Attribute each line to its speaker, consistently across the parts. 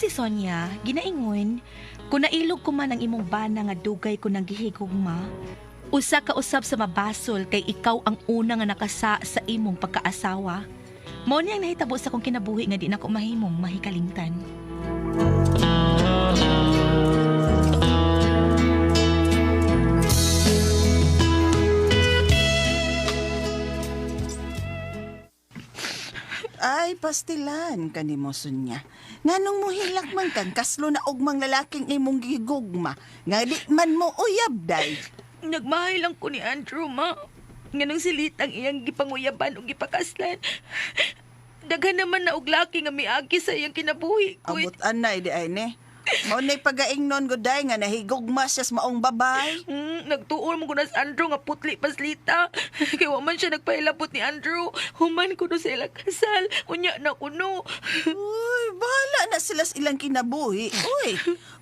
Speaker 1: si Sonia, ginaingon, kung nailog ko man ang imong bana nga dugay ko nang gihigugma, usa ka usab sa mabasol kay ikaw ang una nga nakasa sa imong pagkaasawa. Mao ni ang nahitabo sa kong kinabuhi nga di na ko mahimong mahikalimtan.
Speaker 2: Ay, pastilan kanimo Sonya. Nganong mo hilak man kang kaslo na ugmang lalaking imong gigugma. Nga di man mo uyab day.
Speaker 1: Nagmahay lang ko ni Andrew, ma. Nganong silit ang iyang gipanguyaban o gipakaslan. Daghan naman na og laki nga miagi sa iyang kinabuhi ko.
Speaker 2: Abot anay di ay ne. Mao nay pagaingnon go day nga nahigugma siya sa maong babay.
Speaker 1: Nagtuon mo ko na sa Andrew nga putli paslita. Kaya wa man siya nagpailabot ni Andrew. Human ko no sa ilang kasal. Unya na kuno.
Speaker 2: Uy, bahala na sila sa ilang kinabuhi. Uy,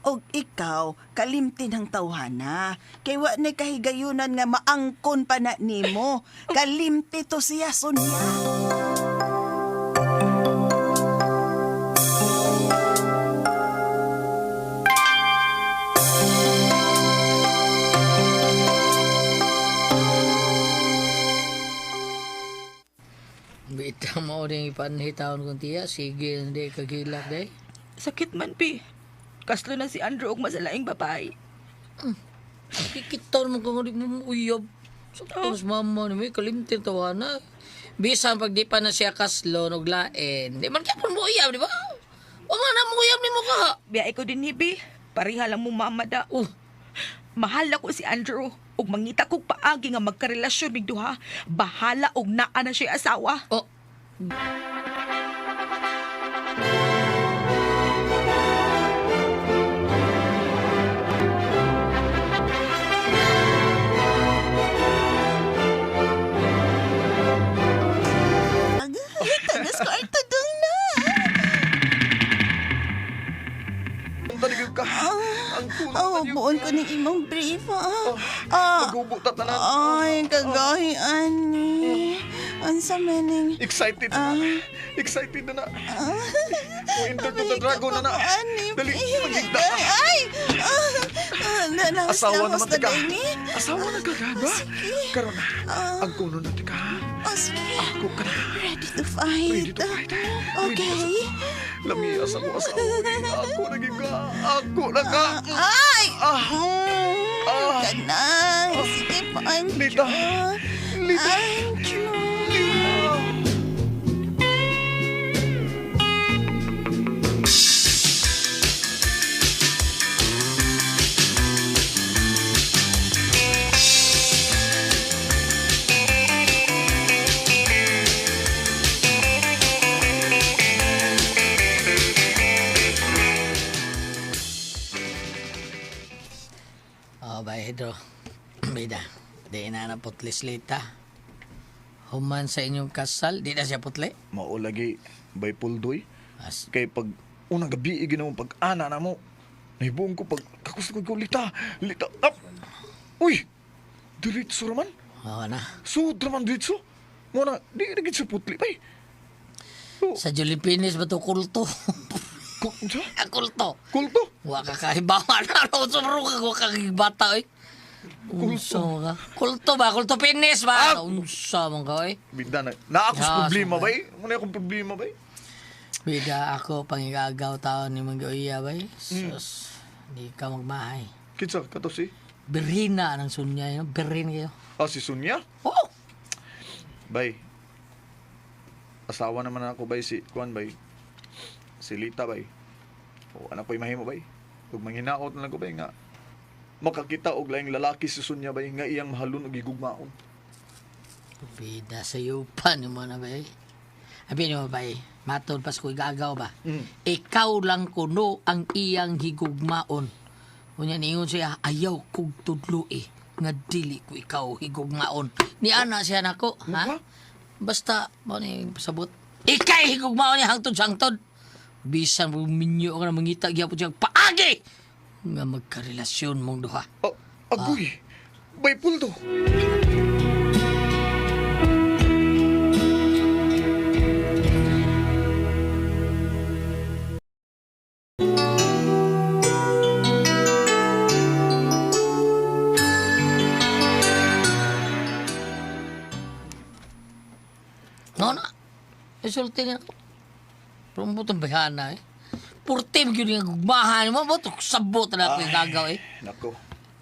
Speaker 2: og ikaw, kalimtin ang tawhana. Kay wa na kahigayunan nga maangkon pa na nimo. Kalimti to siya, Sonya.
Speaker 3: Bita mo rin ipanhitaon kong tiya. Sige, hindi kagilak day.
Speaker 1: Sakit man, pi. Kaslo na si Andrew og masalaing babae.
Speaker 3: Kikitawan mo kung hindi mo uyab. Sa tapos mama ni may kalimtin tawana. Bisan pag di pa na siya kaslo og lain. Di man kaya mo uyab, di ba? Huwag na mo uyab ni mo ka.
Speaker 1: Biya ko din, Hibi. Pariha lang mo mamada. Mahal ako si Andrew. Ug mangita kog paagi nga magkarelasyon mig duha. Bahala og naa na siya asawa.
Speaker 3: Oh.
Speaker 2: Agay, tagas ko ay tadong na.
Speaker 4: Taligid ka. Ang kulo
Speaker 2: Oh,
Speaker 4: na niyo.
Speaker 2: buon ko ni imong brief,
Speaker 4: Magubot na tanan.
Speaker 2: Ay, kagahi, ani. Ansa mening.
Speaker 4: Excited na. Excited na na. Enter to the dragon na na.
Speaker 2: Ani,
Speaker 4: Dali, magigda ka.
Speaker 2: ay! Nalahos
Speaker 4: Asawa
Speaker 2: na
Speaker 4: naman
Speaker 2: na
Speaker 4: tika.
Speaker 2: ni.
Speaker 4: Asawa na ka ba? Karon na. Ang kuno na tika.
Speaker 2: Oh, sige.
Speaker 4: Ako ka na.
Speaker 2: Ready to fight.
Speaker 4: Ready to fight.
Speaker 2: Okay.
Speaker 4: Lamiyas ako asawa ni. Ako naging ka. Ako na ka.
Speaker 2: Ay!
Speaker 4: Ah.
Speaker 2: Kanang. Sige pa, Andrew.
Speaker 4: Lita. Lita.
Speaker 2: Andrew.
Speaker 3: Oh, bay, Hedro. Bida, di na na putlis lita. Human sa inyong kasal, di na siya putli.
Speaker 4: Mao lagi by puldoy.
Speaker 3: As,
Speaker 4: Kay pag unang gabi ginawang pag-ana na mo. Nahibuong ko pag kakusto ko lita. Lita. Up. Uy! Diritso raman.
Speaker 3: oo na.
Speaker 4: Sud raman diritso. Muna, di naging sa putli pa eh.
Speaker 3: Sa Julipinis ba ito kulto?
Speaker 4: Sa?
Speaker 3: Kulto.
Speaker 4: Kulto?
Speaker 3: Wa ka kahibawa na. Sumro ka, wa ka bata, oy. Unsa ka? Kulto ba? Kulto pinis ba? Unsa man ka, oy.
Speaker 4: Bida na ako sa
Speaker 3: Ah,
Speaker 4: problema
Speaker 3: sabay.
Speaker 4: ba eh? Muna akong problema ba eh?
Speaker 3: Bida ako, pangigagaw taon ni Manggoya, bay. Sus, di ka magmahay.
Speaker 4: Kinsa, kato si?
Speaker 3: Berina ng sunya, yun. Berin kayo.
Speaker 4: Ah, si Sunya?
Speaker 3: Oh!
Speaker 4: Bay. Asawa naman ako bay si Kuan bay. Si Lita bay. O anak ko'y mahimo bay. Ug manghinaot na lang ko bay nga makakita og laing lalaki si Sunya bay nga iyang mahalon og gigugmaon.
Speaker 3: Bida sa iyo pa ni mo na, bay. Abi ni mo, bay. Matod pas ko'y gagaw ba? Ikaw lang kuno ang iyang higugmaon. Kunya niingon siya, ayaw kong tudlo eh. Nga dili ko ikaw higugmaon. Ni ana siya nako, ha?
Speaker 4: Mukha?
Speaker 3: Basta, mo ni pasabot. Ikay higugmaon niya hangtod sa hangtod. Bisan mo minyo ka na mangita gyapon siya paagi nga magkarelasyon mong duha.
Speaker 4: Agoy. Bay pulto.
Speaker 3: No na. Isulti nga ako. Pero mo bayana eh. Purtim yun yung gugmahan mo. Ba't sabot na ako yung gagaw eh.
Speaker 4: Nako.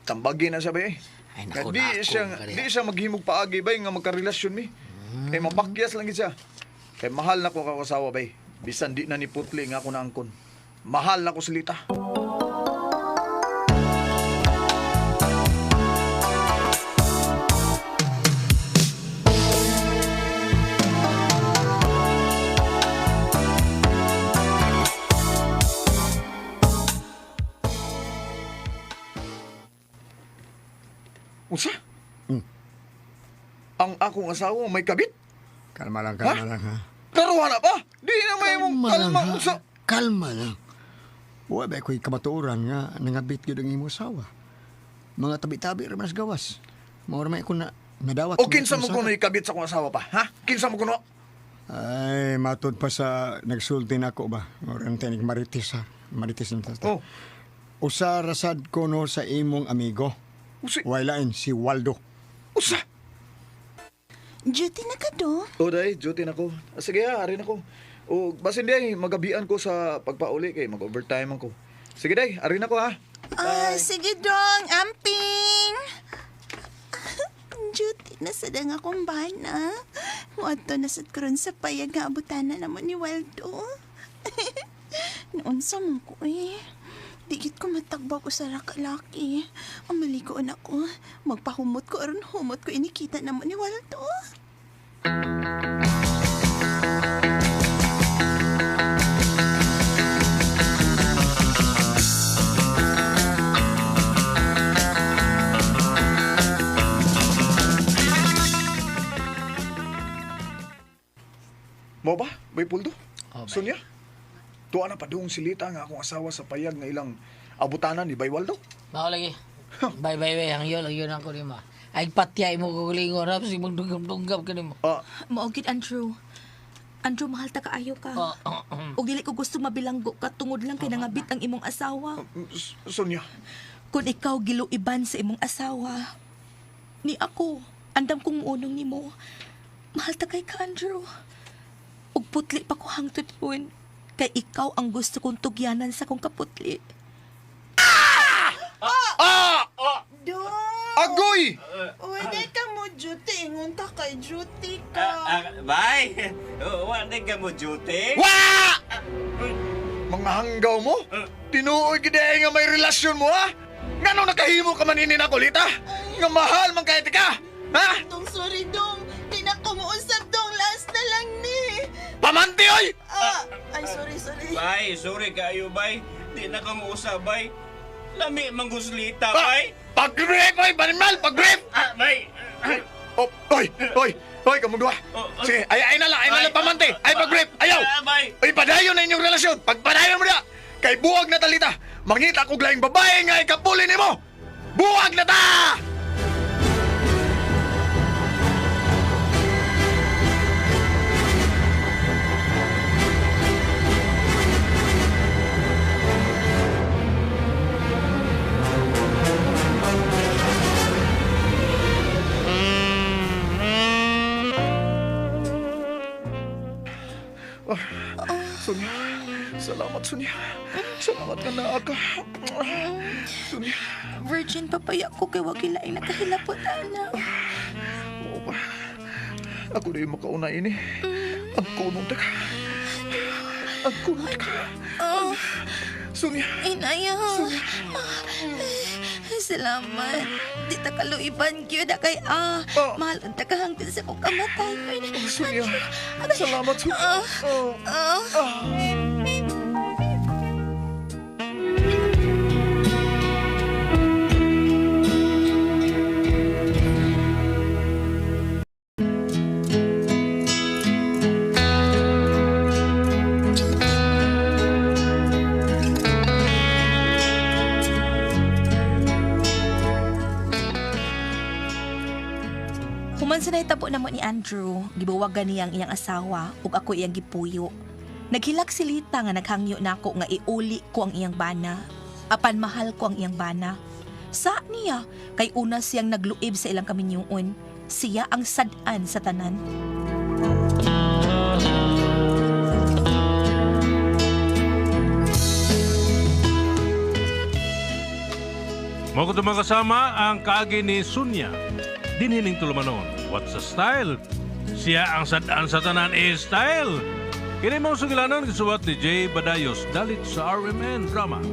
Speaker 4: Tambagi na siya ba
Speaker 3: Ay,
Speaker 4: Nga
Speaker 3: naku,
Speaker 4: di
Speaker 3: naku,
Speaker 4: siya,
Speaker 3: kaya.
Speaker 4: di siya maghimog paagi ba nga magkarelasyon mi. Kay mapakyas lang gid siya. Kay mahal na ko kasawa ba bisan di na ni putli nga ako na angkon. Mahal na ko silita. Unsa? Ang akong asawa may kabit?
Speaker 5: Kalma lang ha.
Speaker 4: Karuha na pa? Di na may mong kalma. Unsa?
Speaker 5: Kalma lang. Wa ba ko'y kamatuoran nga nangabit yun ang imo asawa. Mga tabi-tabi rin mas gawas. Maura may ko na nadawat.
Speaker 4: O kinsa mo kuno ikabit sa akong asawa pa? Ha? Kinsa mo kuno?
Speaker 5: Ay, matod pa sa nagsulti na ako ba? Maura ang tinig maritis ha. Maritis ng tata.
Speaker 4: Oh.
Speaker 5: Usa rasad ko no sa imong amigo.
Speaker 4: Usi.
Speaker 5: Wailain si Waldo.
Speaker 4: Usa.
Speaker 2: Duty na ka do?
Speaker 4: O day, duty na ko. Sige ha, arin ako. O basin day, magabian ko sa pagpauli kay mag-overtime ako. Sige day, arin ako ha.
Speaker 2: Sige dong, amping. Duty na sa dang akong bana. Wato na sa karon sa payag nga abutan na naman ni Waldo. Noon sa mo ko eh. Digit ko matagbaw ko sa rakalaki. Amaligoon ako. Magpahumot ko aron humot ko inikita naman ni Waldo.
Speaker 4: Mo ba? Bay Puldo?
Speaker 3: Oh, bay.
Speaker 4: Sonia? Tuwa na pa doong silita nga akong asawa sa payag nga ilang abutanan ni Bay Waldo.
Speaker 3: Bako lagi. Bye. Ang yun ako ni ma. Ay patyay mo kukulingon. Tapos imong dunggap ka ni mo.
Speaker 1: Maugid, Andrew. Andrew, mahal ta kaayo ka. Ug dili ko gusto mabilanggo ka tungod lang kay nangabit ang imong asawa.
Speaker 4: Sonia,
Speaker 1: Kung ikaw giluiban sa imong asawa, ni ako, andam kong unong nimo. Mahal ta kay ka, Andrew. Ug putli pa ko hangtod yun. Kay ikaw ang gusto kong tugyanan sa kong kaputli.
Speaker 2: Dong!
Speaker 4: agoy!
Speaker 2: Wala ka mo duty. Ingon ta kay duty ka.
Speaker 6: Bye! Wala ka mo duty?
Speaker 4: Wa! Mga hanggaw mo? Tinuoy gid nga may relasyon mo ha? Ngano nakahimo ka maninin ako lita? Nga mahal man kay ka? Ha?
Speaker 2: Dong, sorry dong. Di na ko mausap dong. Last na lang ni.
Speaker 4: Pamanti oy!
Speaker 2: Ay, sorry.
Speaker 6: Bye, sorry kayo, bye. Di na ka mo usap, bye. Lami mangguslita,
Speaker 4: Ah,
Speaker 6: bye.
Speaker 4: pag-rip oy, banimal, pag-rip!
Speaker 6: Bye.
Speaker 4: Oh, oy, kamong duha. Sige, ay na lang pamanti. Ay pag-rip, ayaw!
Speaker 6: Bye.
Speaker 4: Ay, padayon na inyong relasyon. Pagpadayon mo na. Kay buwag na talita. Mangita ko laing babae nga ikapuli nimo. Buwag na ta! Sonia, salamat Sonia. Salamat ka na aka. Sonia,
Speaker 1: Virgin papaya ko kay wagilain nakahilapot ana.
Speaker 4: oo ba? Ako na yung makauna ini. Ang kunong ka. Ang kunong ka. Sonia,
Speaker 1: Inaya. Salamat. Di ta kaluiban gyud kay mahal ta ka hangtod sa kong kamatay.
Speaker 4: Sonia. Salamat Sonia.
Speaker 1: Human sa nahitabo namo ni Andrew, gibuwagan niya ang iyang asawa ug ako iyang gipuyo. Naghilak si Lita nga naghangyo nako nga iuli ko ang iyang bana. Apan mahal ko ang iyang bana. Sa niya, kay una siyang nagluib sa ilang kaminyuon. Siya ang sad-an sa tanan.
Speaker 7: Mga mga kasama ang kaagi ni Sunya. Dinhining tulumanon. What's the style? Siya ang sadaan sa tanan style. Kini mong sugilanon gisuwat ni Jay Badayos dalit sa RMN Drama.